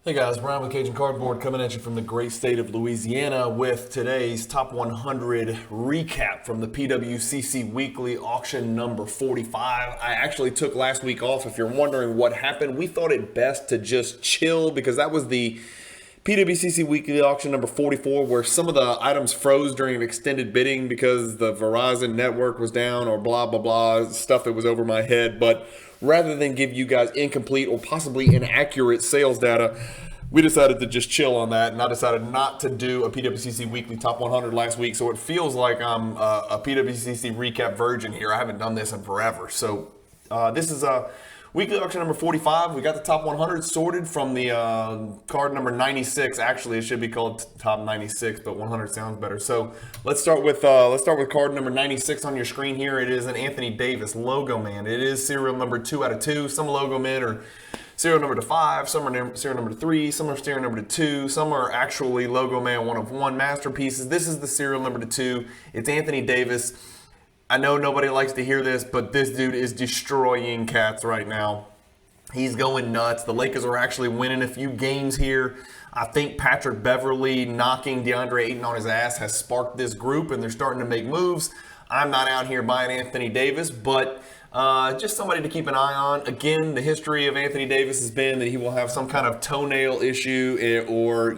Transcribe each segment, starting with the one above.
Hey guys, Brian with Cajun Cardboard coming at you from the great state of Louisiana with today's Top 100 recap from the PWCC Weekly Auction number 45. I actually took last week off. If you're wondering what happened, we thought it best to just chill because that was the PWCC Weekly Auction number 44 where some of the items froze during an extended bidding because the Verizon network was down or blah, blah, blah, stuff that was over my head. But rather than give you guys incomplete or possibly inaccurate sales data, we decided to just chill on that, and I decided not to do a PWCC Weekly Top 100 last week, so it feels like I'm a PWCC recap virgin here. I haven't done this in forever. So this is a Weekly Auction number 45. We got the top 100 sorted from the card number 96. Actually, it should be called top 96, but 100 sounds better. So let's start with card number 96 on your screen here. It is an Anthony Davis Logo Man. It is serial number 2 out of 2. Some Logo Men are serial number to 5, some are serial number to 3, some are serial number to 2, some are actually Logo Man 1 of 1 masterpieces. This is the serial number to 2. It's Anthony Davis. I know nobody likes to hear this, but this dude is destroying cats right now. He's going nuts. The Lakers are actually winning a few games here. I think Patrick Beverley knocking DeAndre Ayton on his ass has sparked this group, and they're starting to make moves. I'm not out here buying Anthony Davis, but just somebody to keep an eye on. Again, the history of Anthony Davis has been that he will have some kind of toenail issue or,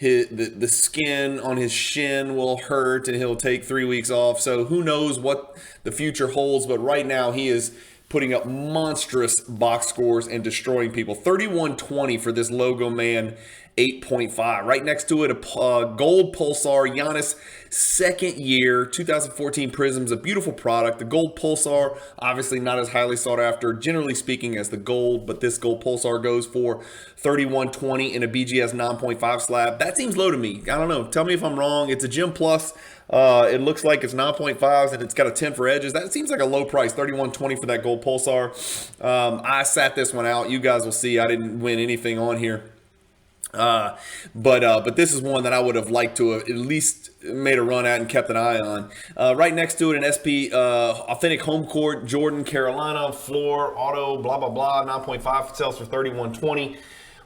the skin on his shin will hurt and he'll take 3 weeks off. So who knows what the future holds, but right now he is putting up monstrous box scores and destroying people. 31-20 for this Logo Man 8.5. Right next to it, a gold Pulsar Giannis second year 2014 Prisms, a beautiful product. The gold Pulsar, obviously not as highly sought after, generally speaking, as the gold, but this gold Pulsar goes for 31.20 in a BGS 9.5 slab. That seems low to me. I don't know. Tell me if I'm wrong. It's a Gem Plus. It looks like it's 9.5s and it's got a 10 for edges. That seems like a low price, 31.20 for that gold Pulsar. I sat this one out. You guys will see I didn't win anything on here. But this is one that I would have liked to have at least made a run at and kept an eye on. Right next to it, an SP Authentic Home Court Jordan Carolina floor auto blah blah blah 9.5 sells for 31.20.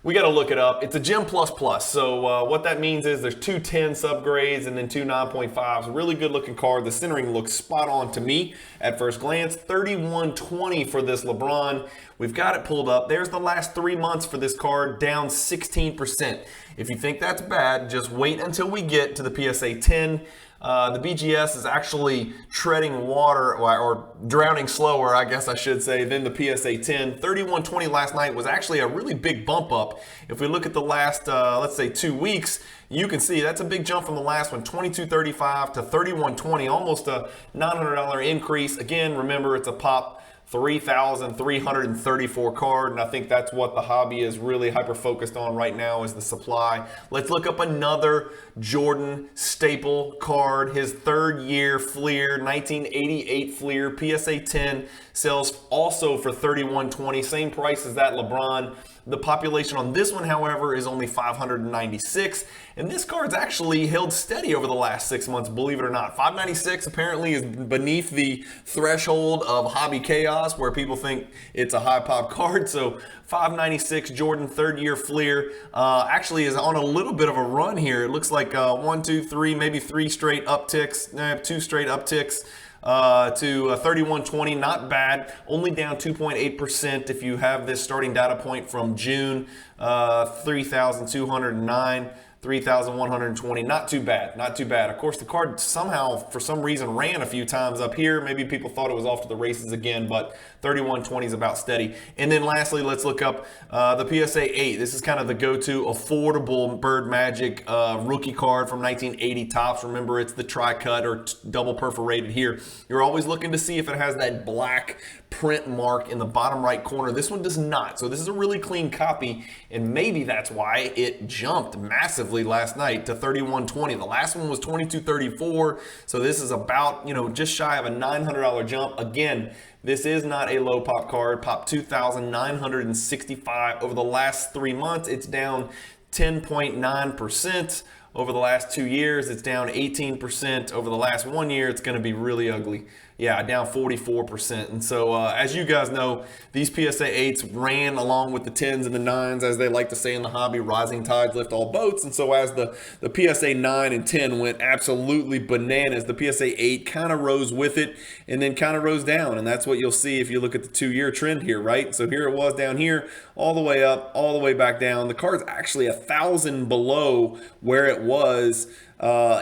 We got to look it up. It's a Gem Plus Plus. So what that means is there's two 10 subgrades and then two 9.5s. Really good looking card. The centering looks spot on to me at first glance. 31.20 for this LeBron. We've got it pulled up. There's the last 3 months for this card, down 16%. If you think that's bad, just wait until we get to the PSA 10. The BGS is actually treading water or drowning slower, I guess I should say, than the PSA 10. 31.20 last night was actually a really big bump up. If we look at the last, let's say 2 weeks, you can see that's a big jump from the last one, 22.35 to 31.20, almost a $900 increase. Again, remember, it's a pop 3,334 card, and I think that's what the hobby is really hyper-focused on right now is the supply. Let's look up another Jordan staple card, his third year Fleer, 1988 Fleer, PSA 10, sells also for 31.20, same price as that LeBron. The population on this one, however, is only 596, and this card's actually held steady over the last 6 months, believe it or not. 596 apparently is beneath the threshold of hobby chaos, where people think it's a high pop card. So 596 Jordan third year Fleer actually is on a little bit of a run here. It looks like 1, 2, 3, maybe 3 straight upticks, 2 straight upticks. To 31.20, not bad, only down 2.8% if you have this starting data point from June, 3,209. 3,120, not too bad, not too bad. Of course, the card somehow, for some reason, ran a few times up here. Maybe people thought it was off to the races again, but 31.20 is about steady. And then lastly, let's look up the PSA 8. This is kind of the go-to affordable Bird Magic rookie card from 1980 Topps. Remember, it's the tri-cut or double perforated here. You're always looking to see if it has that black print mark in the bottom right corner. This one does not. So this is a really clean copy, and maybe that's why it jumped massively last night to 31.20. The last one was 22.34. So this is about, just shy of a $900 jump. Again, this is not a low pop card. Pop 2,965 over the last 3 months. It's down 10.9%. Over the last 2 years, it's down 18%. Over the last 1 year, it's going to be really ugly. Yeah, down 44%. And so, as you guys know, these PSA 8s ran along with the 10s and the 9s, as they like to say in the hobby, rising tides lift all boats. And so, as the PSA 9 and 10 went absolutely bananas, the PSA 8 kind of rose with it and then kind of rose down. And that's what you'll see if you look at the 2-year trend here, right? So, here it was down here, all the way up, all the way back down. The card's actually 1,000 below where it was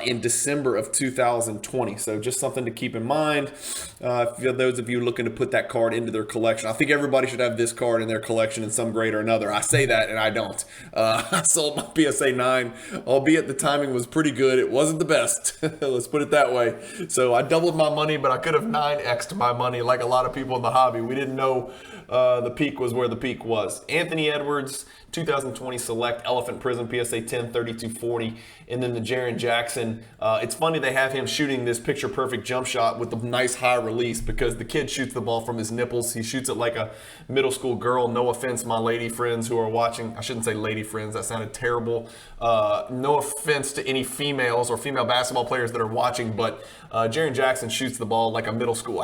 in December of 2020. So just something to keep in mind for those of you looking to put that card into their collection. I think everybody should have this card in their collection in some grade or another. I say that and I don't. I sold my PSA 9, albeit the timing was pretty good. It wasn't the best. Let's put it that way. So I doubled my money, but I could have 9x'd my money like a lot of people in the hobby. We didn't know the peak was where the peak was. Anthony Edwards, 2020 Select Elephant Prism PSA 10 3240, and then the Jaren Jackson. It's funny they have him shooting this picture perfect jump shot with the nice high release, because the kid shoots the ball from his nipples. He shoots it like a middle school girl. No offense, my lady friends who are watching. I shouldn't say lady friends. That sounded terrible. No offense to any females or female basketball players that are watching, but Jaren Jackson shoots the ball like a middle school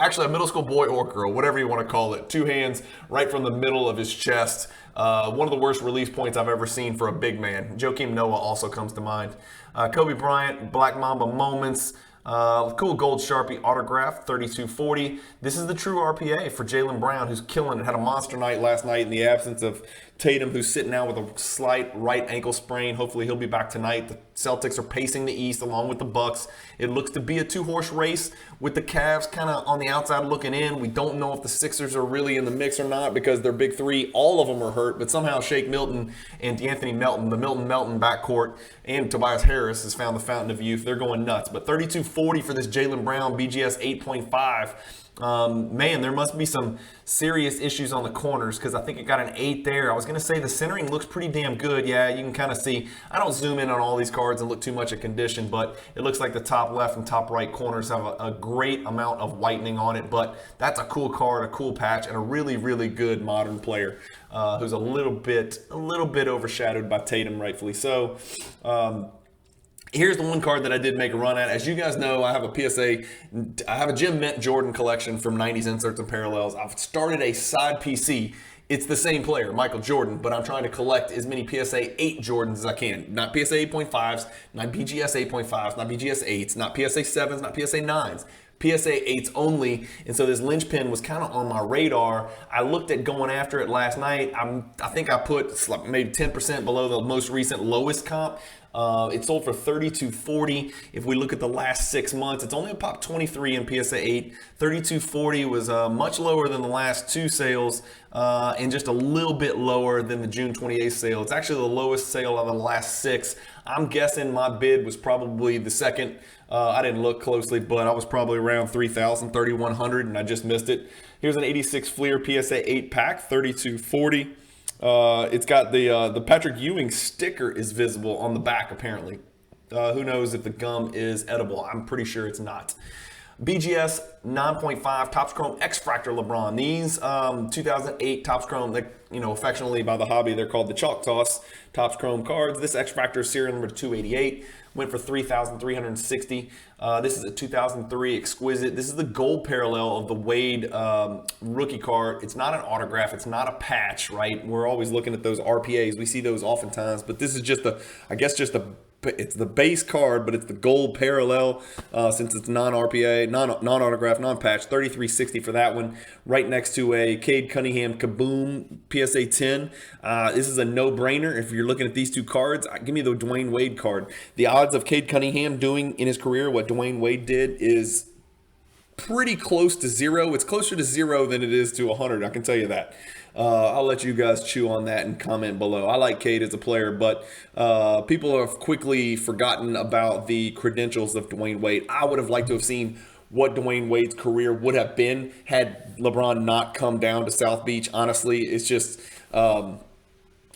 boy or girl, whatever you want to call it. 2 hands right from the middle of his chest. One of the worst release points I've ever seen for a big man. Joakim Noah also comes to mind. Kobe Bryant, Black Mamba Moments. Cool gold Sharpie autograph, 3240. This is the true RPA for Jaylen Brown, who's killing it. Had a monster night last night in the absence of Tatum, who's sitting out with a slight right ankle sprain. Hopefully he'll be back tonight. The Celtics are pacing the East along with the Bucks. It looks to be a 2-horse race with the Cavs kind of on the outside looking in. We don't know if the Sixers are really in the mix or not, because their big three, all of them are hurt, but somehow Shake Milton and D'Anthony Melton, the Milton-Melton backcourt, and Tobias Harris has found the fountain of youth. They're going nuts. But 3240 for this Jaylen Brown BGS 8.5. Man, there must be some serious issues on the corners, because I think it got an 8 there. I was going to say the centering looks pretty damn good. Yeah, you can kind of see. I don't zoom in on all these cards and look too much at condition, but it looks like the top left and top right corners have a great amount of whitening on it. But that's a cool card, a cool patch, and a really, really good modern player who's a little bit overshadowed by Tatum, rightfully so. Here's the one card that I did make a run at. As you guys know, I have a Jim Mint Jordan collection from 90s Inserts and Parallels. I've started a side PC. It's the same player, Michael Jordan, but I'm trying to collect as many PSA 8 Jordans as I can. Not PSA 8.5s, not BGS 8.5s, not BGS 8s, not PSA 7s, not PSA 9s. PSA 8s only, and so this linchpin was kind of on my radar. I looked at going after it last night. I think I put maybe 10% below the most recent lowest comp. It sold for $32.40. If we look at the last 6 months, it's only a pop 23 in PSA 8. $32.40 was much lower than the last 2 sales, and just a little bit lower than the June 28th sale. It's actually the lowest sale of the last 6. I'm guessing my bid was probably the second. I didn't look closely, but I was probably around 3,000, 3,100, and I just missed it. Here's an 86 Fleer PSA 8 pack, $32.40. It's got the Patrick Ewing sticker is visible on the back, apparently. Who knows if the gum is edible? I'm pretty sure it's not. BGS 9.5 Topps Chrome X-Fractor LeBron. These 2008 Topps Chrome, affectionately by the hobby, they're called the Chalk Toss Topps Chrome cards. This X-Fractor is serial number 288. Went for $3,360. This is a 2003 Exquisite. This is the gold parallel of the Wade rookie card. It's not an autograph. It's not a patch, right? We're always looking at those RPAs. We see those oftentimes, but this is just it's the base card, but it's the gold parallel since it's non-RPA, non-autograph, non-patch. $33.60 for that one. Right next to a Cade Cunningham Kaboom PSA 10. This is a no-brainer. If you're looking at these two cards, give me the Dwayne Wade card. The odds of Cade Cunningham doing in his career what Dwayne Wade did is pretty close to 0. It's closer to 0 than it is to 100. I can tell you that. I'll let you guys chew on that and comment below. I like Cade as a player, but people have quickly forgotten about the credentials of Dwayne Wade. I would have liked to have seen what Dwayne Wade's career would have been had LeBron not come down to South Beach. Honestly, it's just...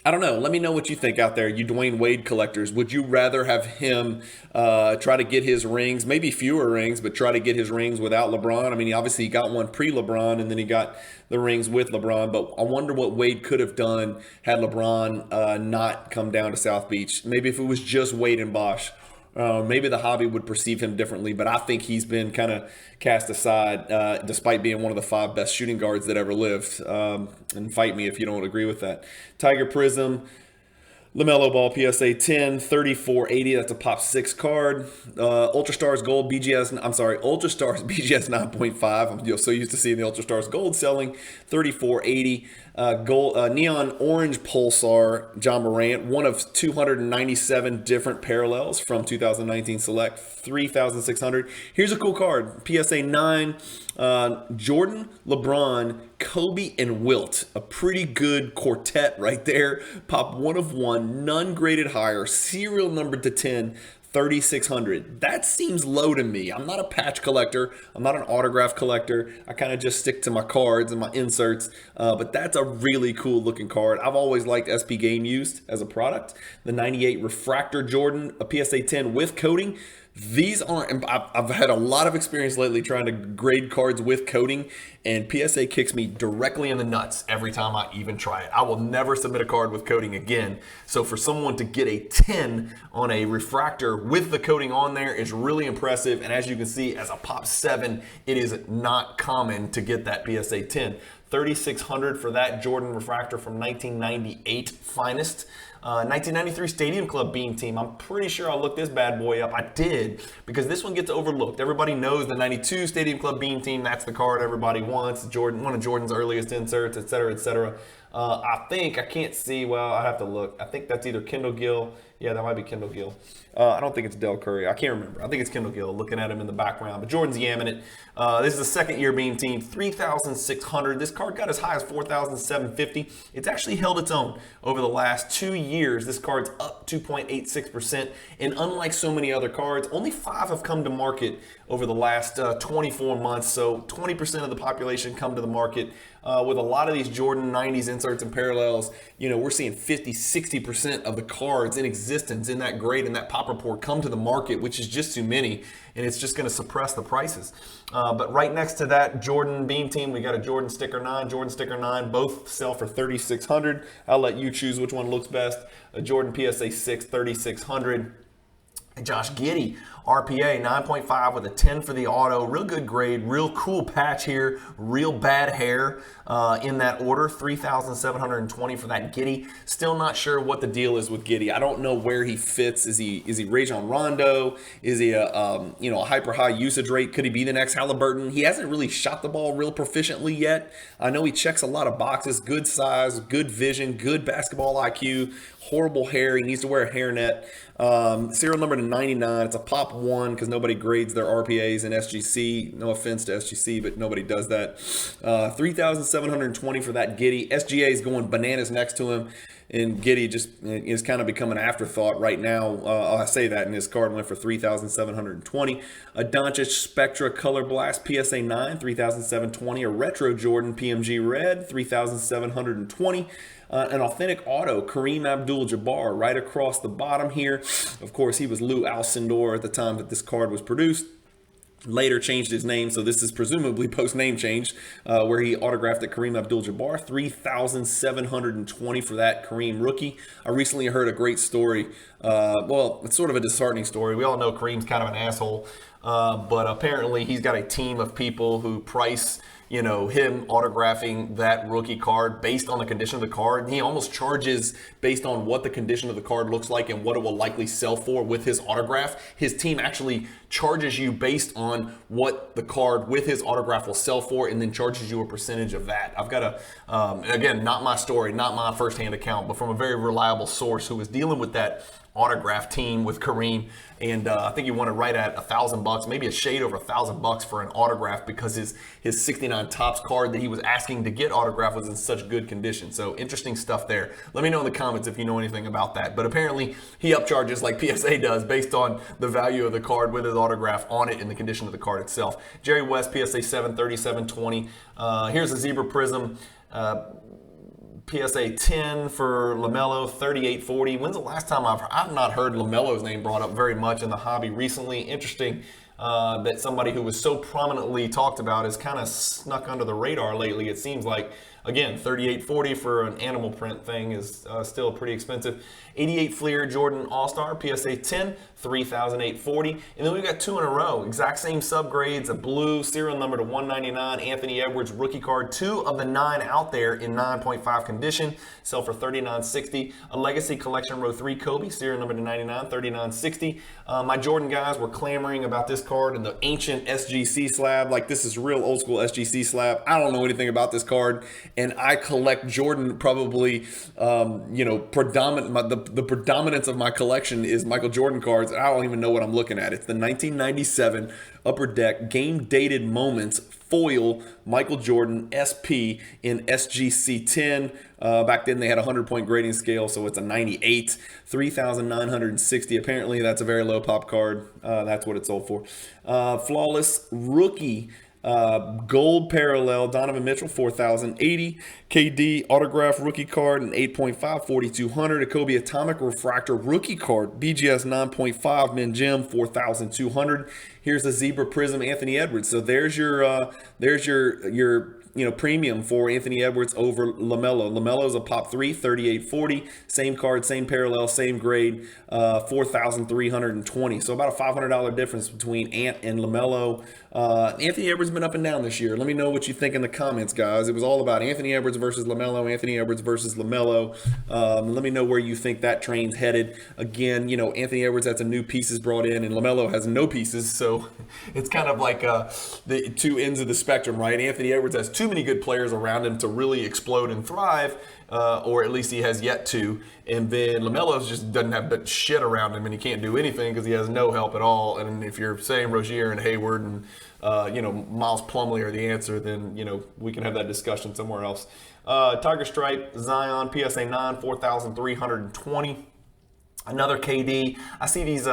I don't know. Let me know what you think out there, you Dwayne Wade collectors. Would you rather have him try to get his rings, maybe fewer rings, but try to get his rings without LeBron? I mean, he got one pre-LeBron, and then he got the rings with LeBron. But I wonder what Wade could have done had LeBron not come down to South Beach. Maybe if it was just Wade and Bosch. Maybe the hobby would perceive him differently, but I think he's been kind of cast aside despite being one of the 5 best shooting guards that ever lived. And fight me if you don't agree with that. Tiger Prism, LaMelo Ball PSA 10, 3480. That's a pop 6 card. Ultra Stars Gold BGS. I'm sorry, Ultra Stars BGS 9.5. I'm so used to seeing the Ultra Stars Gold selling. 3480. Gold Neon Orange Pulsar John Morant. One of 297 different parallels from 2019 Select. 3,600. Here's a cool card. PSA 9. Jordan, LeBron, Kobe, and Wilt. A pretty good quartet right there. Pop 1 of 1, none graded higher, serial numbered to 10, 3,600. That seems low to me. I'm not a patch collector. I'm not an autograph collector. I kind of just stick to my cards and my inserts. But that's a really cool looking card. I've always liked SP Game Used as a product. The 98 Refractor Jordan, a PSA 10 with coating. These aren't, I've had a lot of experience lately trying to grade cards with coating, and PSA kicks me directly in the nuts every time I even try it. I will never submit a card with coating again. So for someone to get a 10 on a refractor with the coating on there is really impressive. And as you can see, as a pop 7, it is not common to get that PSA 10. 3,600 for that Jordan refractor from 1998 finest. 1993 Stadium Club Beam Team. I'm pretty sure I looked this bad boy up. I did, because this one gets overlooked. Everybody knows the 92 Stadium Club Beam Team. That's the card everybody wants. Jordan, one of Jordan's earliest inserts, et cetera, et cetera. I think, I can't see, well, I have to look. I think that's either Kendall Gill. Yeah, that might be Kendall Gill. I don't think it's Del Curry. I can't remember. I think it's Kendall Gill, looking at him in the background. But Jordan's yamming it. This is the second year Beam Team, 3,600. This card got as high as 4,750. It's actually held its own over the last 2 years. This card's up 2.86%. And unlike so many other cards, only 5 have come to market over the last 24 months. So 20% of the population come to the market. With a lot of these Jordan 90s inserts and parallels, you know, we're seeing 50, 60% of the cards in existence in that grade and that pop report come to the market, which is just too many, and it's just going to suppress the prices. But right next to that Jordan Beam Team, we got a Jordan Sticker 9, Jordan Sticker 9, both sell for 3,600. I'll let you choose which one looks best. A Jordan PSA 6, 3,600. Josh Giddey, RPA 9.5 with a 10 for the auto. Real good grade, real cool patch here, real bad hair in that order. 3,720 for that Giddey. Still not sure what the deal is with Giddey. I don't know where he fits. Is he Rajon Rondo? Is he a hyper high usage rate? Could he be the next Halliburton? He hasn't really shot the ball real proficiently yet. I know he checks a lot of boxes. Good size, good vision, good basketball IQ. Horrible hair. He needs to wear a hairnet. Serial number to 99. It's a pop 1 because nobody grades their RPAs in SGC. No offense to SGC, but nobody does that. 3,720 for that Giddey. SGA is going bananas next to him, and Giddey just is kind of become an afterthought right now. I say that, and his card went for 3,720. A Doncic Spectra Color Blast PSA 9, 3,720. A Retro Jordan PMG Red, 3,720. An authentic auto, Kareem Abdul-Jabbar, right across the bottom here. Of course, he was Lou Alcindor at the time that this card was produced. Later changed his name, so this is presumably post-name change, where he autographed it Kareem Abdul-Jabbar. 3,720 for that Kareem rookie. I recently heard a great story. Well, it's sort of a disheartening story. We all know Kareem's kind of an asshole, but apparently he's got a team of people who price him autographing that rookie card based on the condition of the card. He almost charges based on what the condition of the card looks like and what it will likely sell for with his autograph. His team actually charges you based on what the card with his autograph will sell for, and then charges you a percentage of that. I've got again, not my story, not my firsthand account, but from a very reliable source who was dealing with that autograph team with Kareem, and I think he wanted right at $1,000, maybe a shade over $1,000 for an autograph, because his 69 Topps card that he was asking to get autographed was in such good condition. So interesting stuff there. Let me know in the comments if you know anything about that. But apparently he upcharges like PSA does based on the value of the card with his autograph on it and the condition of the card itself. Jerry West, PSA 7, 3720. Here's a Zebra Prism. PSA 10 for LaMelo, 3840. When's the last time I've not heard LaMelo's name brought up very much in the hobby recently? Interesting that somebody who was so prominently talked about has kind of snuck under the radar lately. It seems like, again, $38.40 for an animal print thing is still pretty expensive. 88 Fleer Jordan All-Star PSA 10, $3,840. And then we've got two in a row, exact same subgrades, a blue serial number to 199 Anthony Edwards rookie card, 2 of the 9 out there in 9.5 condition, sell for $39.60. A Legacy Collection Row 3 Kobe serial number to 99, $39.60. My Jordan guys were clamoring about this card in the ancient SGC slab. Like, this is real old school SGC slab. I don't know anything about this card, and I collect Jordan probably, the predominance of my collection is Michael Jordan cards. I don't even know what I'm looking at. It's the 1997 Upper Deck Game Dated Moments foil Michael Jordan SP in SGC 10. Back then they had a 100-point grading scale, so it's a 98, $3,960. Apparently that's a very low pop card. That's what it sold for. Flawless rookie gold parallel Donovan Mitchell, $4,080. KD autograph rookie card, an 8.5, $4,200. A Kobe Atomic Refractor rookie card, BGS 9.5 Min Gem, $4,200. Here's the Zebra Prism Anthony Edwards. So there's your premium for Anthony Edwards over LaMelo. LaMelo's a pop 3, $38.40. Same card, same parallel, same grade, $4,320. So about a $500 difference between Ant and LaMelo. Anthony Edwards has been up and down this year. Let me know what you think in the comments, guys. It was all about Anthony Edwards versus LaMelo, Anthony Edwards versus LaMelo. Let me know where you think that train's headed. Again, Anthony Edwards has some new pieces brought in, and LaMelo has no pieces. So it's kind of like the two ends of the spectrum, right? Anthony Edwards has too many good players around him to really explode and thrive, or at least he has yet to. And then LaMelo just doesn't have that shit around him, and he can't do anything because he has no help at all. And if you're saying Rozier and Hayward and Miles Plumlee are the answer, then we can have that discussion somewhere else. Tiger Stripe Zion PSA 9, $4,320. Another KD. I see these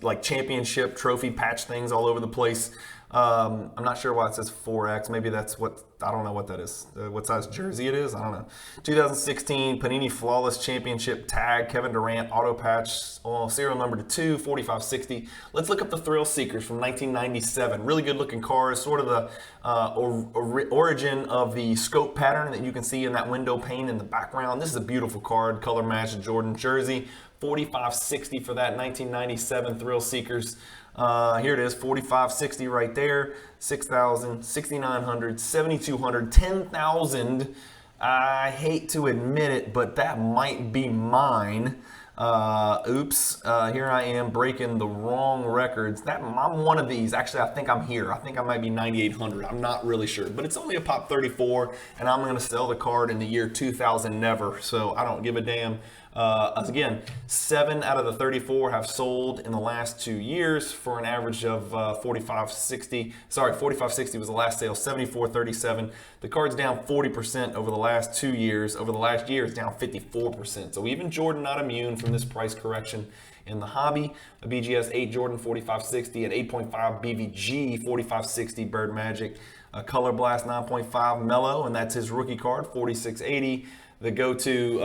like championship trophy patch things all over the place. I'm not sure why it says 4X. Maybe that's I don't know what that is. What size jersey it is? I don't know. 2016 Panini Flawless Championship tag, Kevin Durant auto patch, serial number to 2, $45.60. Let's look up the Thrill Seekers from 1997. Really good looking cars, sort of the origin of the scope pattern that you can see in that window pane in the background. This is a beautiful card, color matched Jordan jersey. $45.60 for that 1997 Thrill Seekers. Here it is, $45.60 right there. $6,000, $6,900, $7,200, $10,000. I hate to admit it, but that might be mine. Oops, here I am breaking the wrong records. I'm one of these. Actually, I think I'm here. I think I might be 9,800. I'm not really sure, but it's only a pop 34, and I'm going to sell the card in the year 2000 never, so I don't give a damn. Again, 7 out of the 34 have sold in the last 2 years for an average of $45.60. Sorry, $45.60 was the last sale, $74.37. The card's down 40% over the last 2 years. Over the last year, it's down 54%. So even Jordan not immune from this price correction in the hobby. A BGS 8 Jordan, $45.60, an 8.5 BVG, $45.60 Bird Magic. A Color Blast 9.5 Mellow, and that's his rookie card, $46.80. The go-to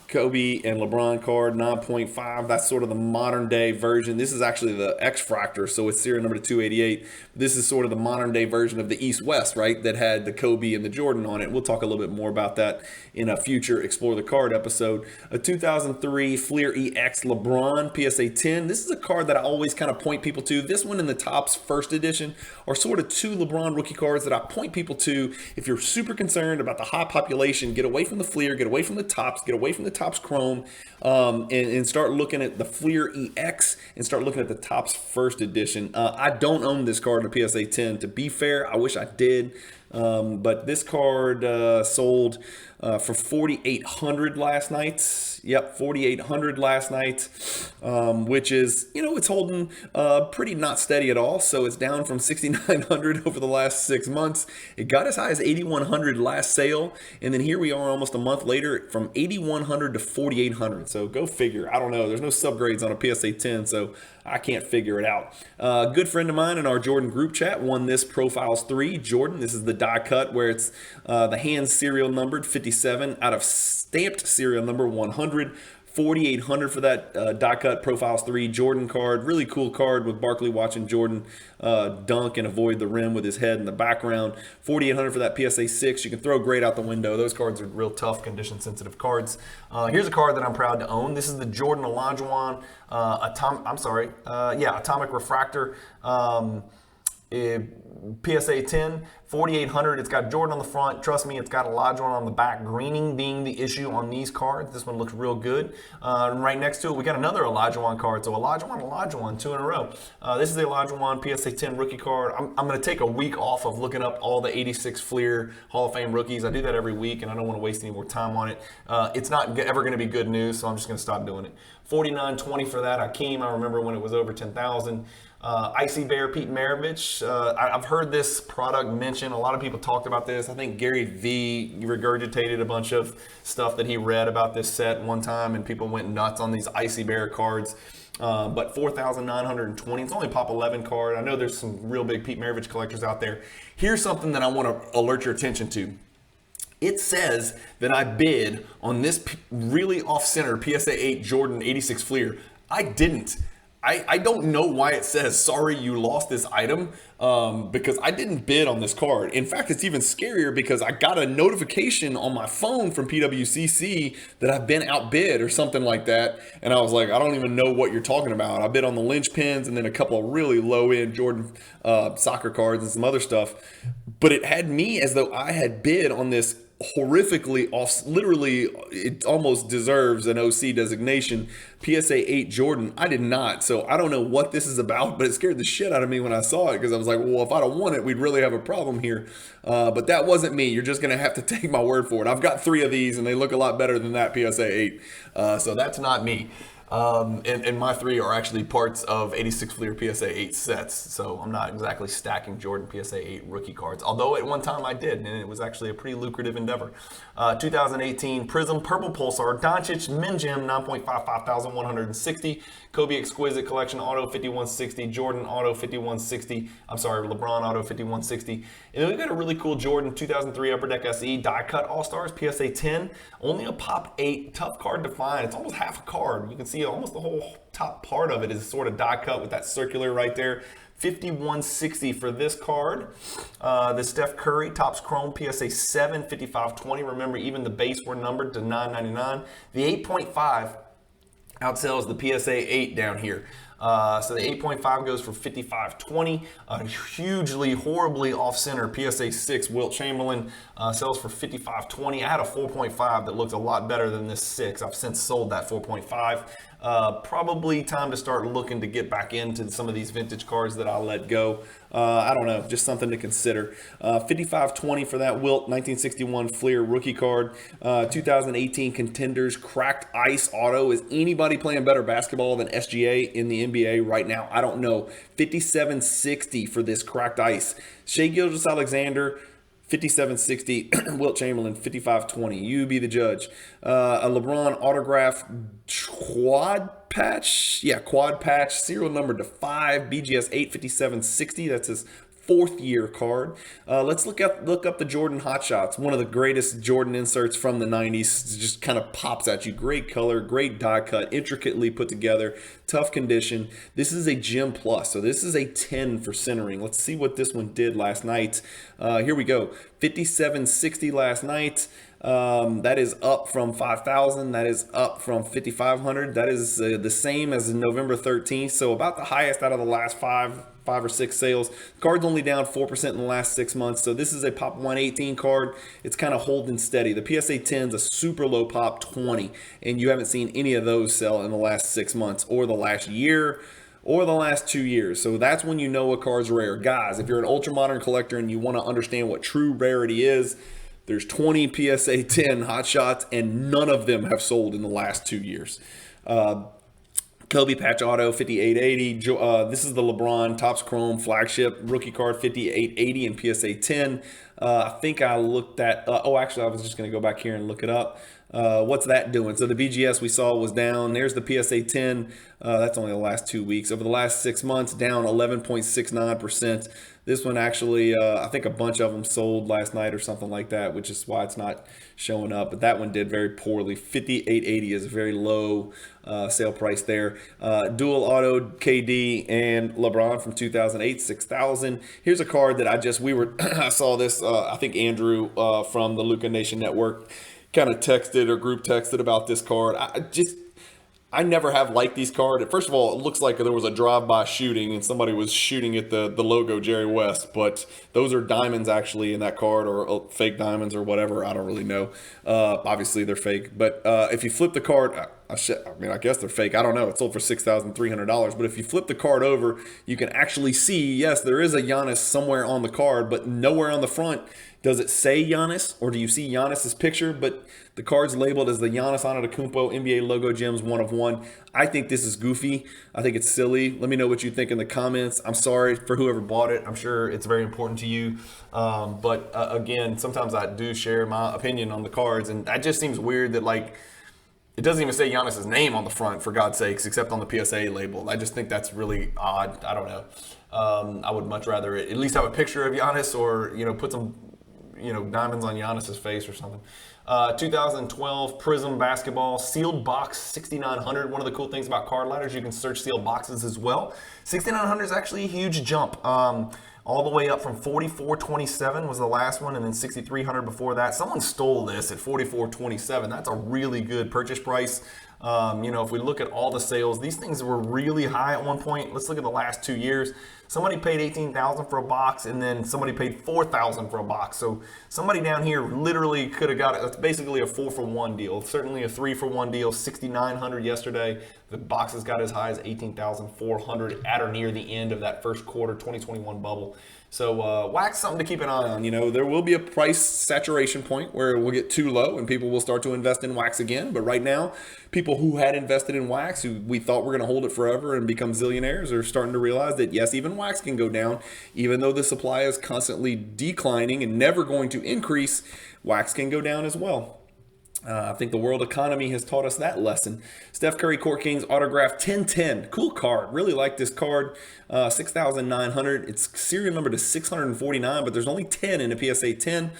Kobe and LeBron card, 9.5. That's sort of the modern day version. This is actually the X-Fractor, so it's serial number 288. This is sort of the modern day version of the East-West, right, that had the Kobe and the Jordan on it. We'll talk a little bit more about that in a future Explore the Card episode. A 2003 Fleer EX LeBron PSA 10. This is a card that I always kind of point people to. This one and the Topps first edition are sort of two LeBron rookie cards that I point people to if you're super concerned about the high population. Get away from the Fleer, get away from the Topps, get away from the Topps Chrome, and start looking at the Fleer EX and start looking at the Topps first edition. I don't own this card in a PSA 10. To be fair, I wish I did. But this card sold for $4,800 last night. Yep, $4,800 last night, which is, it's holding pretty not steady at all. So it's down from $6,900 over the last 6 months. It got as high as $8,100 last sale, and then here we are almost a month later from $8,100 to $4,800. So go figure. I don't know. There's no subgrades on a PSA 10, so I can't figure it out. A good friend of mine in our Jordan group chat won this Profiles 3 Jordan. This is the die cut where it's the hand serial numbered 57 out of stamped serial number 100. $4,800 for that die cut Profiles 3 Jordan card. Really cool card with Barkley watching Jordan dunk and avoid the rim with his head in the background. $4,800 for that PSA 6. You can throw grade out the window. Those cards are real tough, condition sensitive cards. Here's a card that I'm proud to own. This is the Jordan Olajuwon Atomic Refractor. PSA 10, 4,800. It's got Jordan on the front. Trust me, it's got Olajuwon on the back. Greening being the issue on these cards. This one looks real good. And right next to it, we got another Olajuwon card. So Olajuwon, 2 in a row. This is the Olajuwon PSA 10 rookie card. I'm going to take a week off of looking up all the 86 Fleer Hall of Fame rookies. I do that every week, and I don't want to waste any more time on it. It's not ever going to be good news, so I'm just going to stop doing it. $49.20 for that Hakeem. I remember when it was over 10,000. Icy Bear Pete Maravich. I've heard this product mentioned. A lot of people talked about this. I think Gary V regurgitated a bunch of stuff that he read about this set one time, and people went nuts on these Icy Bear cards. But 4,920. It's only a Pop 11 card. I know there's some real big Pete Maravich collectors out there. Here's something that I want to alert your attention to. It says that I bid on this really off-center PSA 8 Jordan 86 Fleer. I didn't. I don't know why it says, sorry, you lost this item, because I didn't bid on this card. In fact, it's even scarier because I got a notification on my phone from PWCC that I've been outbid or something like that. And I was like, I don't even know what you're talking about. I bid on the linchpins and then a couple of really low-end Jordan soccer cards and some other stuff. But it had me as though I had bid on this horrifically off, literally it almost deserves an OC designation, PSA 8 Jordan. I did not. So I don't know what this is about, but it scared the shit out of me when I saw it, because I was like, well, if I'd have won it, we'd really have a problem here. But that wasn't me. You're just going to have to take my word for it. I've got 3 of these and they look a lot better than that PSA 8. So that's not me. And my 3 are actually parts of 86 Fleer PSA 8 sets, so I'm not exactly stacking Jordan PSA 8 rookie cards, although at one time I did, and it was actually a pretty lucrative endeavor. 2018 Prism Purple Pulsar Doncic Min Gem 9.5, 5,160. Kobe Exquisite Collection Auto 5160, Jordan Auto 5160, LeBron Auto 5160. And then we've got a really cool Jordan 2003 Upper Deck SE Die Cut All-Stars PSA 10, only a Pop 8, tough card to find. It's almost half a card. You can see almost the whole top part of it is sort of die cut with that circular right there. 5160 for this card. The Steph Curry Topps Chrome PSA 7, 5520. Remember, even the base were numbered to $9.99. The 8.5 outsells the PSA 8 down here. So the 8.5 goes for $55.20. Hugely, horribly off-center PSA 6 Wilt Chamberlain sells for $55.20. I had a 4.5 that looked a lot better than this 6. I've since sold that 4.5. Probably time to start looking to get back into some of these vintage cards that I let go. I don't know, just something to consider. $55.20 for that Wilt 1961 Fleer rookie card. 2018 Contenders Cracked Ice Auto. Is anybody playing better basketball than SGA in the NBA right now? I don't know. $57.60 for this Cracked Ice. Shai Gilgeous-Alexander, $57.60. Wilt Chamberlain, $55.20. You be the judge. A LeBron autograph quad patch. Yeah, quad patch. Serial number to 5. BGS 8, $57.60. That's his 4th year card. Let's look up the Jordan Hot Shots. One of the greatest Jordan inserts from the 90s. It just kind of pops at you. Great color, great die cut, intricately put together, tough condition. This is a Gem Plus, so this is a 10 for centering. Let's see what this one did last night. Here we go. $57.60 last night. That is up from 5,000. That is up from 5,500. That is the same as November 13th. So about the highest out of the last five or six sales. Card's only down 4% in the last 6 months. So this is a Pop 118 card. It's kind of holding steady. The PSA 10 is a super low Pop 20, and you haven't seen any of those sell in the last 6 months or the last year or the last 2 years. So that's when you know a card's rare. Guys, if you're an ultra modern collector and you want to understand what true rarity is, there's 20 PSA 10 Hot Shots, and none of them have sold in the last 2 years. Kobe Patch Auto 5880. This is the LeBron Topps Chrome flagship rookie card 5880 and PSA 10. I think I looked at, actually, I was just going to go back here and look it up. What's that doing? So the BGS we saw was down. There's the PSA 10. That's only the last 2 weeks. Over the last 6 months, down 11.69%. This one actually, I think a bunch of them sold last night or something like that, which is why it's not showing up. But that one did very poorly. 58.80 is a very low sale price there. Dual auto KD and LeBron from 2008, 6,000. Here's a card that I saw this. I think Andrew from the Luca Nation Network kind of texted or group texted about this card. I never have liked these cards. First of all, it looks like there was a drive-by shooting and somebody was shooting at the logo Jerry West, but those are diamonds actually in that card, or fake diamonds or whatever. I don't really know. Obviously they're fake, but if you flip the card, I guess they're fake. I don't know. It sold for $6,300. But if you flip the card over, you can actually see, yes, there is a Giannis somewhere on the card, but nowhere on the front does it say Giannis, or do you see Giannis's picture? But the card's labeled as the Giannis Antetokounmpo NBA logo gems 1 of 1. I think this is goofy. I think it's silly. Let me know what you think in the comments. I'm sorry for whoever bought it. I'm sure it's very important to you. But again, sometimes I do share my opinion on the cards, and that just seems weird that it doesn't even say Giannis's name on the front, for God's sakes, except on the PSA label. I just think that's really odd. I don't know. I would much rather at least have a picture of Giannis, or put some diamonds on Giannis's face or something. 2012 Prism Basketball Sealed Box 6900. One of the cool things about card ladders, you can search sealed boxes as well. 6900 is actually a huge jump. All the way up from 4427 was the last one, and then 6300 before that. Someone stole this at 4427. That's a really good purchase price. If we look at all the sales, these things were really high at one point. Let's look at the last 2 years. Somebody paid $18,000 for a box, and then somebody paid $4,000 for a box. So somebody down here literally could have got it. It's basically a 4-for-1 deal. Certainly a 3-for-1 deal. 6,900 yesterday. The boxes got as high as 18,400 at or near the end of that first quarter 2021 bubble. So wax, something to keep an eye on. There will be a price saturation point where it will get too low and people will start to invest in wax again. But right now, people who had invested in wax, who we thought were going to hold it forever and become zillionaires, are starting to realize that yes, even wax can go down. Even though the supply is constantly declining and never going to increase, wax can go down as well. I think the world economy has taught us that lesson. Steph Curry Court Kings autograph 1010. Cool card. Really like this card. 6,900. It's serial number to 649, but there's only 10 in a PSA 10.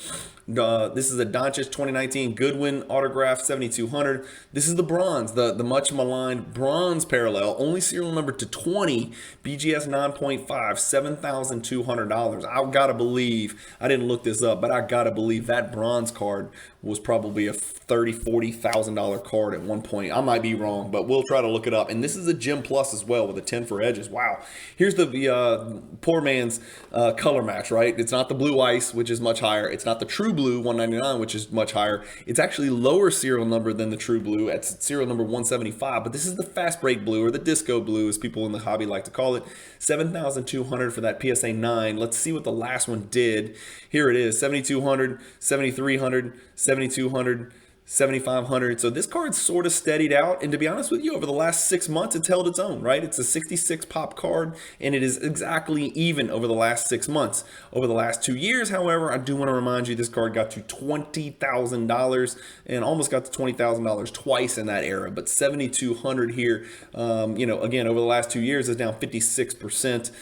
This is a Doncic 2019 Goodwin autograph 7,200. This is the bronze, the much maligned bronze parallel. Only serial number to 20. BGS 9.5. $7,200. I gotta believe, I didn't look this up, but I gotta believe that bronze card was probably a $30,000-$40,000 card at one point. I might be wrong, but we'll try to look it up. And this is a Gem Plus as well with a 10 for edges. Wow. Here's the poor man's color match, right? It's not the blue ice, which is much higher. It's not the true blue 199, which is much higher. It's actually lower serial number than the true blue at serial number 175. But this is the fast break blue, or the disco blue, as people in the hobby like to call it. 7,200 for that PSA 9. Let's see what the last one did. Here it is, 7,200, 7,300, 7,200, 7,500. So this card's sort of steadied out. And to be honest with you, over the last 6 months, it's held its own, right? It's a 66 pop card, and it is exactly even over the last 6 months. Over the last 2 years, however, I do want to remind you this card got to $20,000 and almost got to $20,000 twice in that era. But 7,200 here, again, over the last 2 years is down 56%.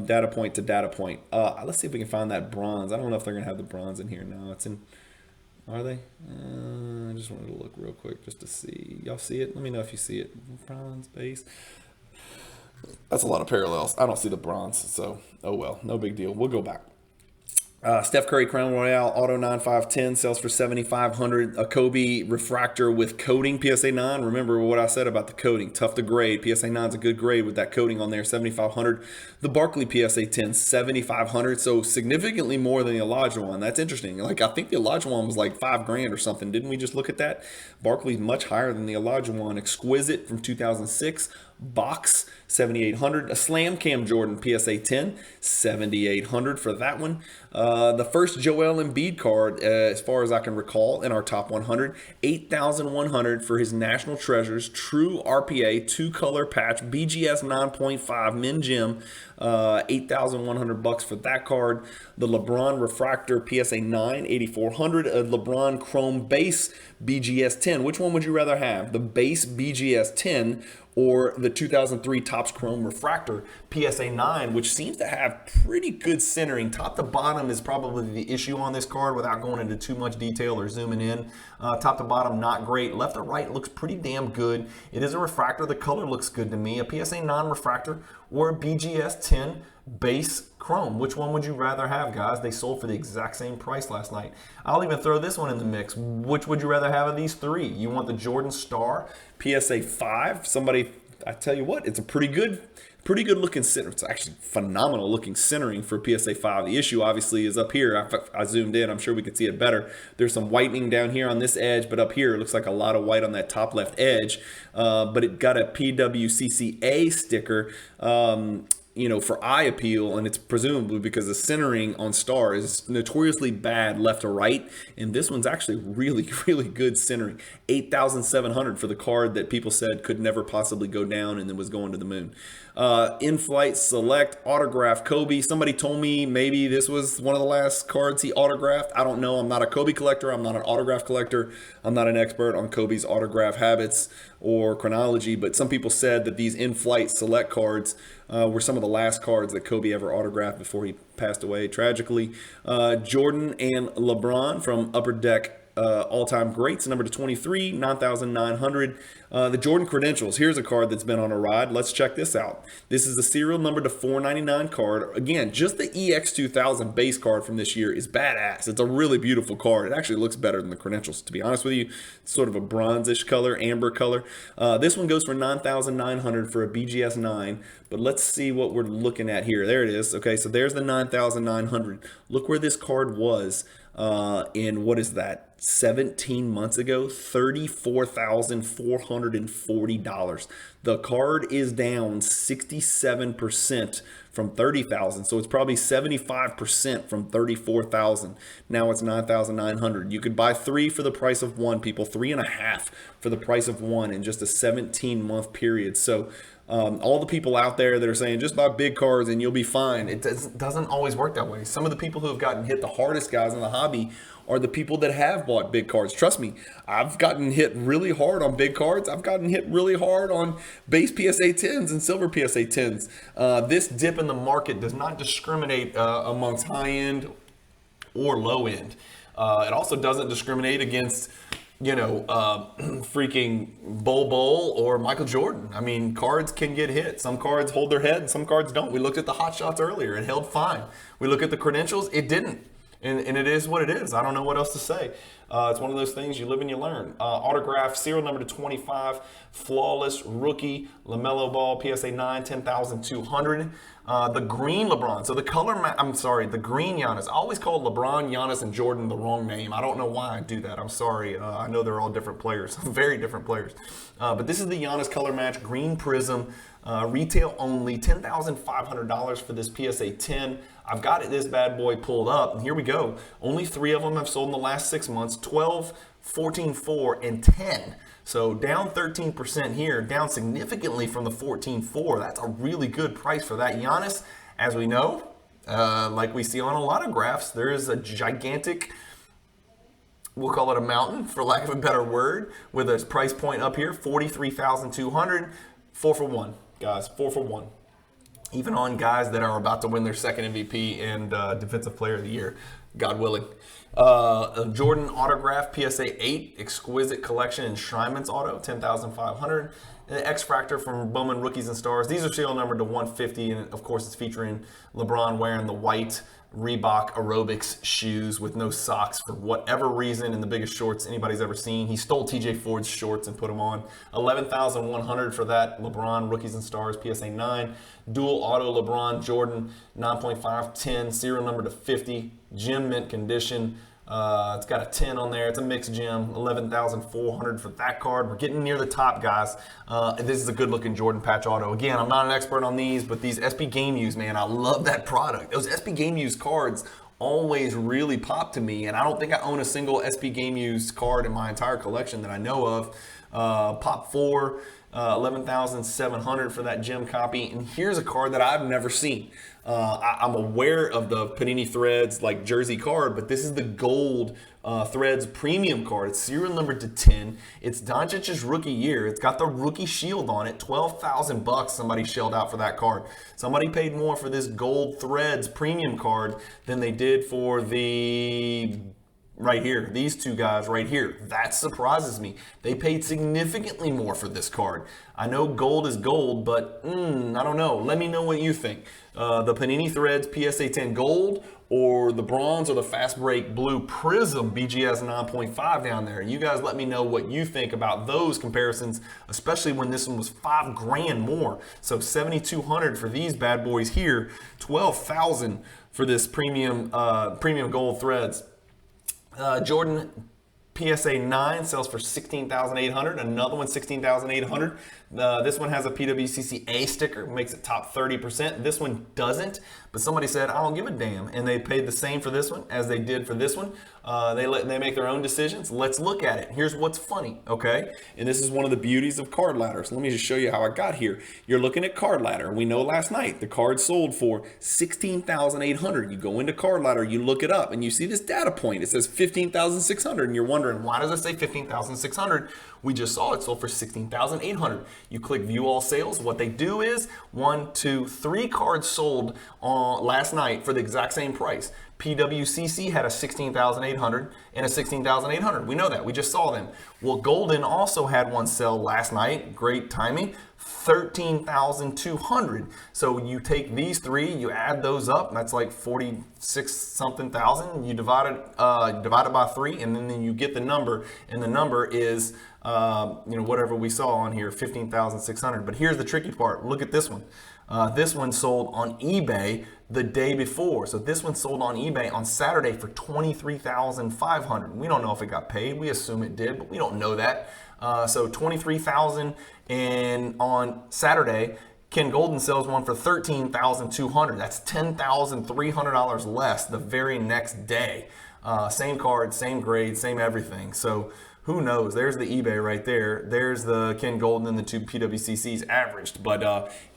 Data point to data point. Let's see if we can find that bronze. I don't know if they're going to have the bronze in here. No, it's in... Are they? I just wanted to look real quick just to see. Y'all see it? Let me know if you see it. Bronze base. That's a lot of parallels. I don't see the bronze, so oh well. No big deal. We'll go back. Steph Curry Crown Royale Auto 9510 sells for $7,500. A Kobe refractor with coating PSA 9. Remember what I said about the coating. Tough to grade. PSA 9 is a good grade with that coating on there. $7,500. The Barkley PSA 10 $7,500. So significantly more than the Olajuwon. That's interesting. I think the Olajuwon was like $5,000 or something. Didn't we just look at that? Barkley's much higher than the Olajuwon. Exquisite from 2006. box, 7,800. A Slam Cam Jordan PSA 10, 7,800 for that one. The first Joel Embiid card, as far as I can recall, in our top 100, 8,100 for his National Treasures True RPA 2-color patch, BGS 9.5 Min Gem, 8,100 bucks for that card. The LeBron Refractor PSA 9, 8,400. A LeBron Chrome Base BGS 10. Which one would you rather have? The base BGS 10 or the 2003 Topps Chrome Refractor PSA 9, which seems to have pretty good centering. Top to bottom is probably the issue on this card without going into too much detail or zooming in. Top to bottom, not great. Left to right looks pretty damn good. It is a refractor. The color looks good to me. A PSA 9 refractor or a BGS 10 base Chrome. Which one would you rather have, guys? They sold for the exact same price last night. I'll even throw this one in the mix. Which would you rather have of these three? You want the Jordan Star PSA 5? Somebody, I tell you what, it's a pretty good looking center. It's actually phenomenal looking centering for PSA 5. The issue obviously is up here. I zoomed in. I'm sure we could see it better. There's some whitening down here on this edge, but up here it looks like a lot of white on that top left edge. But it got a PWCC sticker. For eye appeal, and it's presumably because the centering on Star is notoriously bad left to right, and this one's actually really, really good centering. 8,700 for the card that people said could never possibly go down and then was going to the moon. In-flight select autograph Kobe. Somebody told me maybe this was one of the last cards he autographed. I don't know. I'm not a Kobe collector. I'm not an autograph collector. I'm not an expert on Kobe's autograph habits or chronology, but some people said that these in-flight select cards were some of the last cards that Kobe ever autographed before he passed away tragically. Jordan and LeBron from Upper Deck all-time greats, number to 23, 9,900. The Jordan Credentials. Here's a card that's been on a ride. Let's check this out. This is the serial number to 499 card. Again, just the EX2000 base card from this year is badass. It's a really beautiful card. It actually looks better than the Credentials, to be honest with you. It's sort of a bronzish color, amber color. This one goes for 9,900 for a BGS 9. But let's see what we're looking at here. There it is. Okay, so there's the 9,900. Look where this card was in, what is that, 17 months ago, $34,440. The card is down 67% from 30,000, so it's probably 75% from 34,000. Now it's 9,900. You could buy 3 for the price of 1, people, 3.5 for the price of 1 in just a 17-month period. So all the people out there that are saying just buy big cards and you'll be fine, it doesn't always work that way. Some of the people who have gotten hit the hardest, guys, in the hobby are the people that have bought big cards. Trust me, I've gotten hit really hard on big cards. I've gotten hit really hard on base PSA 10s and silver PSA 10s. This dip in the market does not discriminate amongst high end or low end. It also doesn't discriminate against freaking Bol or Michael Jordan. I mean, cards can get hit. Some cards hold their head, some cards don't. We looked at the Hot Shots earlier. It held fine. We look at the Credentials. It didn't. And it is what it is. I don't know what else to say. It's one of those things, you live and you learn. Autograph, serial number to 25, flawless rookie, LaMelo Ball, PSA 9, 10,200. The green LeBron. So the the green Giannis. I always call LeBron, Giannis, and Jordan the wrong name. I don't know why I do that. I'm sorry. I know they're all different players, very different players. But this is the Giannis color match, green prism, retail only, $10,500 for this PSA 10. I've got this bad boy pulled up, and here we go. Only 3 of them have sold in the last 6 months, 12, 14, 4, and 10. So down 13% here, down significantly from the 14.4. That's a really good price for that. Giannis, as we know, like we see on a lot of graphs, there is a gigantic, we'll call it a mountain, for lack of a better word, with a price point up here, 43,200, 4 for 1, guys, 4 for 1. Even on guys that are about to win their second MVP and Defensive Player of the Year, God willing. A Jordan autograph, PSA 8, exquisite collection, enshrinements auto, 10,500. And the X Fractor from Bowman Rookies and Stars. These are serial numbered to 150, and of course it's featuring LeBron wearing the white Reebok aerobics shoes with no socks for whatever reason, in the biggest shorts anybody's ever seen. He stole TJ Ford's shorts and put them on. 11,100 for that LeBron Rookies and Stars PSA 9. Dual auto LeBron Jordan 9.510, serial number to 50, gem mint condition. It's got a 10 on there. It's a mixed gem, 11,400 for that card. We're getting near the top, guys. This is a good-looking Jordan patch auto. Again, I'm not an expert on these, but these SB Game Use, man, I love that product. Those SB Game Use cards always really pop to me, and I don't think I own a single SB Game Use card in my entire collection that I know of. Pop 4, 11,700 for that gem copy. And here's a card that I've never seen. I'm aware of the Panini Threads like jersey card, but this is the gold Threads premium card. It's serial numbered to 10. It's Doncic's rookie year. It's got the rookie shield on it. 12,000 bucks somebody shelled out for that card. Somebody paid more for this gold Threads premium card than they did for the right here, these two guys right here. That surprises me. They paid significantly more for this card. I know gold is gold, but I don't know. Let me know what you think. The Panini Threads PSA 10 gold, or the bronze, or the Fast Break blue Prism BGS 9.5 down there. You guys let me know what you think about those comparisons, especially when this one was $5 grand more. So 7,200 for these bad boys here, 12,000 for this premium gold Threads. Jordan PSA 9 sells for $16,800. Another one, $16,800. This one has a PWCC A sticker, makes it top 30%. This one doesn't, but somebody said, I don't give a damn. And they paid the same for this one as they did for this one. They make their own decisions. Let's look at it. Here's what's funny, okay? And this is one of the beauties of Card Ladder. So let me just show you how I got here. You're looking at Card Ladder. We know last night the card sold for $16,800. You go into Card Ladder, you look it up, and you see this data point. It says $15,600, and you're wondering, why does it say $15,600? We just saw it sold for $16,800. You click View All Sales. What they do is 1, 2, 3 cards sold last night for the exact same price. PWCC had a $16,800 and a $16,800. We know that. We just saw them. Well, Golden also had one sell last night. Great timing. $13,200. So you take these three, you add those up, that's like 46 something thousand. You divide it by 3, and then you get the number, and the number is whatever we saw on here, 15,600. But here's the tricky part. Look at this one. This one sold on eBay the day before. So this one sold on eBay on Saturday for $23,500. We don't know if it got paid. We assume it did, but we don't know that. So $23,000, and on Saturday, Ken Golden sells one for $13,200. That's $10,300 less the very next day. Same card, same grade, same everything. So who knows? There's the eBay right there. There's the Ken Golden and the two PWCCs averaged. But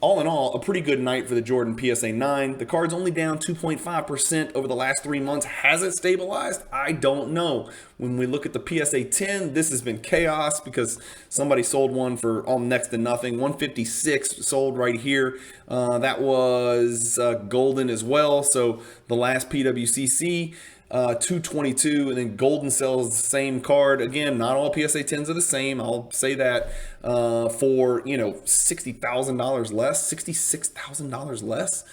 all in all, a pretty good night for the Jordan PSA 9. The card's only down 2.5% over the last 3 months. Has it stabilized? I don't know. When we look at the PSA 10, this has been chaos because somebody sold one for all next to nothing. 156 sold right here. That was Golden as well. So the last PWCC, 222, and then Golden sells the same card. Again, not all PSA 10s are the same. I'll say that for $60,000 less, $66,000 less.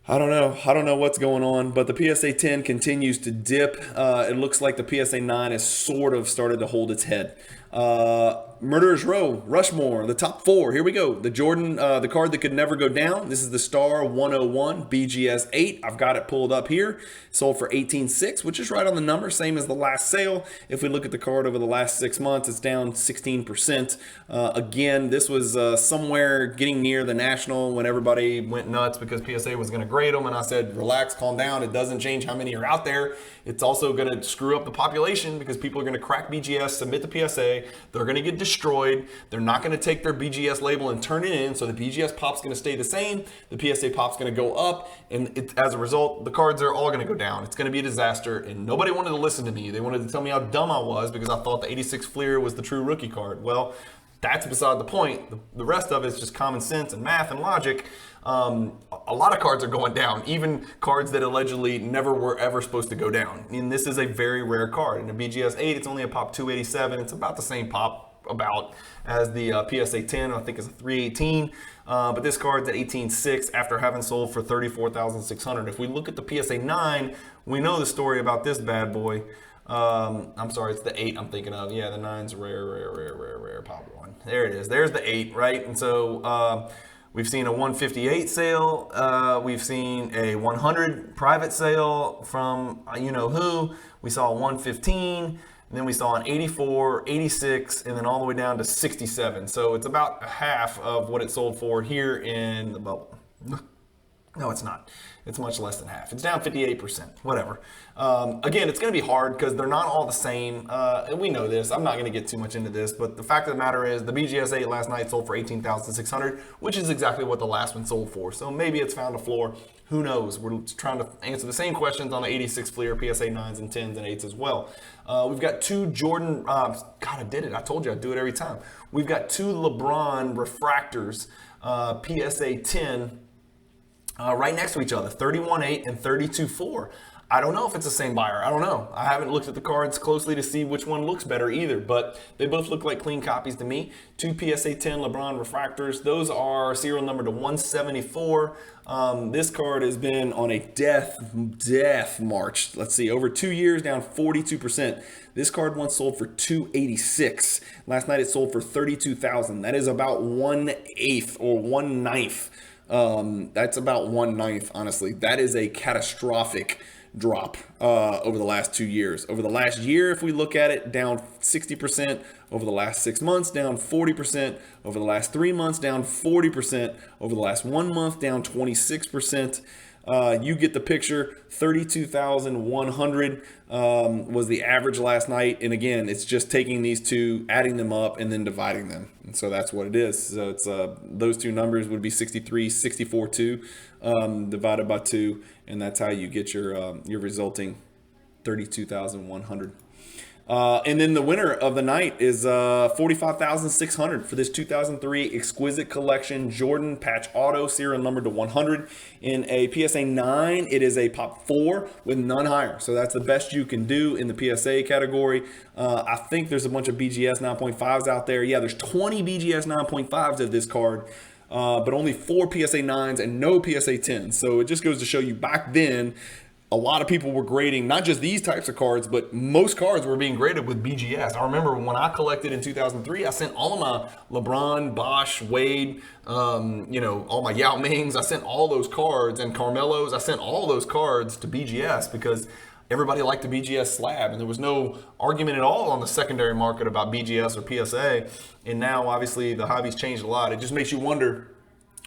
I don't know what's going on, but the PSA 10 continues to dip. It looks like the PSA 9 has sort of started to hold its head. Murderer's Row, Rushmore, the top 4. Here we go. The Jordan, the card that could never go down. This is the Star 101 BGS 8. I've got it pulled up here. Sold for $18,600, which is right on the number, same as the last sale. If we look at the card over the last 6 months, it's down 16%. Again, this was somewhere getting near the National when everybody went nuts because PSA was going to grade them, and I said, relax, calm down. It doesn't change how many are out there. It's also going to screw up the population because people are going to crack BGS, submit the PSA. They're going to get destroyed. They're not going to take their BGS label and turn it in, so the BGS pop's going to stay the same. The PSA pop's going to go up, and as a result, the cards are all going to go down. It's going to be a disaster, and nobody wanted to listen to me. They wanted to tell me how dumb I was because I thought the 86 Fleer was the true rookie card. Well, that's beside the point. The rest of it is just common sense and math and logic. A lot of cards are going down, even cards that allegedly never were ever supposed to go down. And this is a very rare card. In a BGS 8, it's only a pop 287. It's about the same pop as the PSA 10. I think it's a 318. But this card's at 18,600 after having sold for 34,600. If we look at the PSA 9, we know the story about this bad boy. I'm sorry, it's the 8 I'm thinking of. Yeah, the 9's rare pop one. There it is. There's the 8, right? And so We've seen a 158 sale. We've seen a 100 private sale from you know who. We saw a 115, and then we saw an 84, 86, and then all the way down to 67. So it's about half of what it sold for here in the bubble. No, it's not. It's much less than half. It's down 58%, whatever. Again, it's going to be hard because they're not all the same. And we know this. I'm not going to get too much into this, but the fact of the matter is the BGS 8 last night sold for $18,600, which is exactly what the last one sold for. So maybe it's found a floor. Who knows? We're trying to answer the same questions on the 86 Fleer, PSA 9s and 10s and 8s as well. We've got two Jordan, God, I did it. I told you I'd do it every time. We've got two LeBron refractors, PSA 10, right next to each other, 31.8 and 32.4. I don't know if it's the same buyer. I don't know. I haven't looked at the cards closely to see which one looks better either, but they both look like clean copies to me. Two PSA 10 LeBron refractors. Those are serial number to 174. This card has been on a death march. Let's see, over 2 years, down 42%. This card once sold for $286. Last night it sold for $32,000. That is about 1/8 or 1/9. That's about 1/9, honestly. That is a catastrophic drop over the last 2 years. Over the last year, if we look at it, down 60%. Over the last 6 months, down 40%. Over the last 3 months, down 40%. Over the last 1 month, down 26%. You get the picture. 32,100 was the average last night. And again, it's just taking these two, adding them up, and then dividing them. And so that's what it is. So it's those two numbers would be 63, 64.2 divided by 2, and that's how you get your resulting 32,100. And then the winner of the night is $45,600 for this 2003 Exquisite Collection Jordan Patch Auto, serial number to 100. In a PSA 9, it is a Pop 4 with none higher. So that's the best you can do in the PSA category. I think there's a bunch of BGS 9.5s out there. Yeah, there's 20 BGS 9.5s of this card, but only 4 PSA 9s and no PSA 10s. So it just goes to show you back then, a lot of people were grading not just these types of cards, but most cards were being graded with BGS. I remember when I collected in 2003, I sent all of my LeBron, Bosch, Wade, all my Yao Mings. I sent all those cards, and Carmelos. I sent all those cards to BGS because everybody liked the BGS slab, and there was no argument at all on the secondary market about BGS or PSA. And now, obviously, the hobby's changed a lot. It just makes you wonder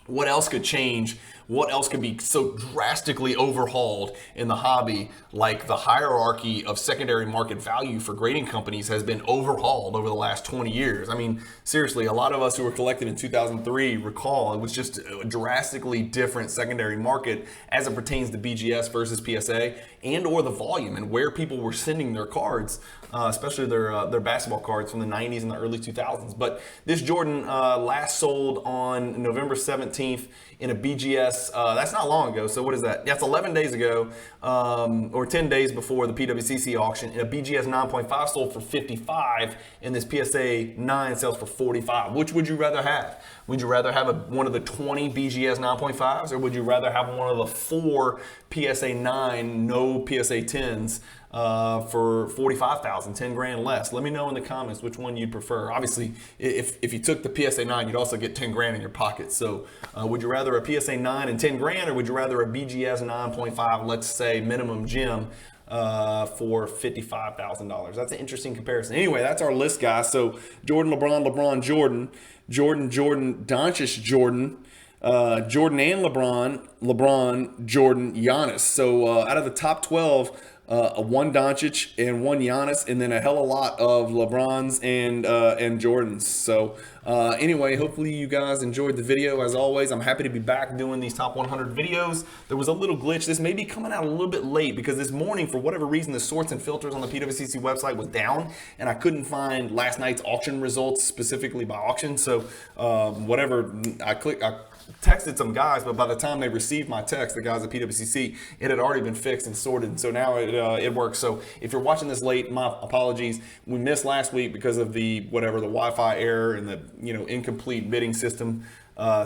what else could change. What else could be so drastically overhauled in the hobby, like the hierarchy of secondary market value for grading companies has been overhauled over the last 20 years. I mean, seriously, a lot of us who were collecting in 2003 recall it was just a drastically different secondary market as it pertains to BGS versus PSA, and or the volume and where people were sending their cards, especially their basketball cards from the 90s and the early 2000s. But this Jordan last sold on November 17th in a BGS. That's not long ago. So what is that? That's 11 days ago, or 10 days before the PWCC auction. And a BGS 9.5 sold for 55, and this PSA 9 sells for 45. Which would you rather have? Would you rather have one of the 20 BGS 9.5s, or would you rather have one of the 4 PSA 9 no PSA 10s for 45,000, 10 grand less? Let me know in the comments which one you'd prefer. Obviously, if you took the PSA 9, you'd also get 10 grand in your pocket. So would you rather a PSA 9 and 10 grand, or would you rather a BGS 9.5, let's say minimum gem, for $55,000? That's an interesting comparison. Anyway, that's our list, guys. So Jordan, LeBron, LeBron, Jordan, Jordan, Jordan, Doncic, Jordan, Jordan and LeBron, LeBron, Jordan, Giannis. So out of the top 12, one Doncic and one Giannis, and then a hell of a lot of LeBrons and Jordans. So anyway, hopefully you guys enjoyed the video. As always, I'm happy to be back doing these top 100 videos. There was a little glitch. This may be coming out a little bit late because this morning, for whatever reason, the sorts and filters on the PWCC website was down, and I couldn't find last night's auction results specifically by auction. So whatever, I texted some guys, but by the time they received my text, the guys at PWCC, it had already been fixed and sorted. So now it works. So if you're watching this late, my apologies. We missed last week because of the Wi-Fi error and the incomplete bidding system.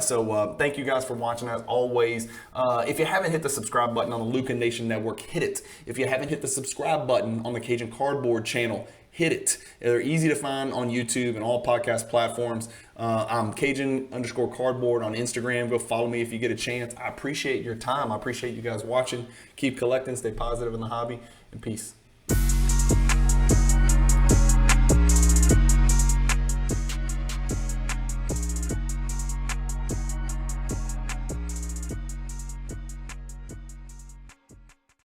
So thank you guys for watching as always. If you haven't hit the subscribe button on the Lucan Nation Network, hit it. If you haven't hit the subscribe button on the Cajun Cardboard channel, hit it. They're easy to find on YouTube and all podcast platforms. I'm Cajun_cardboard on Instagram. Go follow me if you get a chance. I appreciate your time. I appreciate you guys watching. Keep collecting, stay positive in the hobby, and peace.